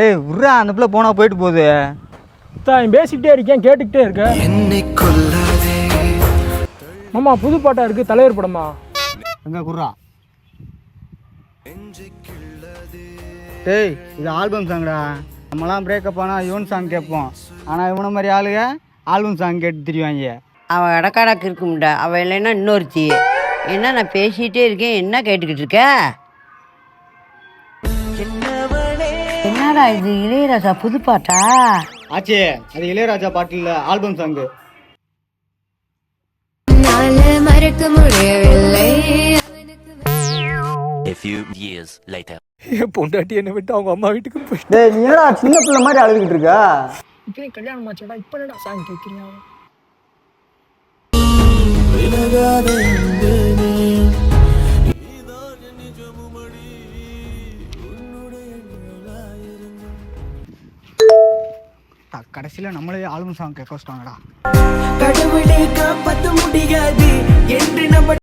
ஏய் உர்றா, அந்த பிள்ளை போனால் போயிட்டு போகுது. தான் பேசிக்கிட்டே இருக்கேன், கேட்டுக்கிட்டே இருக்கேன். மாமா புது பாட்டாக இருக்குது, தலைவர் படமா? எங்கே குர்றா? டேய் இது ஆல்பம் சாங்டா. நம்மலாம் பிரேக்கப் ஆனால் யுவன் சாங் கேட்போம். ஆனால் இவனை மாதிரி ஆளுங்க ஆல்பம் சாங் கேட்டு திரிவாங்க. அவள் இடக்காடாக்கு இருக்கும்டா, அவள் இல்லைன்னா இன்னொருத்தி. என்ன நான் பேசிகிட்டே இருக்கேன், என்ன கேட்டுக்கிட்டு இருக்க? என்னடா இது, இளையராஜா புது பாட்டா? ஆச்சே, அது இளையராஜா பாட்டு இல்லை, ஆல்பம் சாங்கு. மறக்க முடியவில்லை. A few years later. என் பொண்டாட்டி என்னை விட்டு அவங்க அம்மா வீட்டுக்கு போய். டேய் நீ என்னடா சின்ன பிள்ளை மாதிரி அழுதுகிட்டு இருக்க? இப்போ கல்யாணம் ஆச்சுடா, இப்போ என்னடா சாங் கேட்குறீங்க? கடைசியில் நம்மளே ஆல்பம் சாங் கேட்க வச்சிட்டாங்கடா. கடவுளே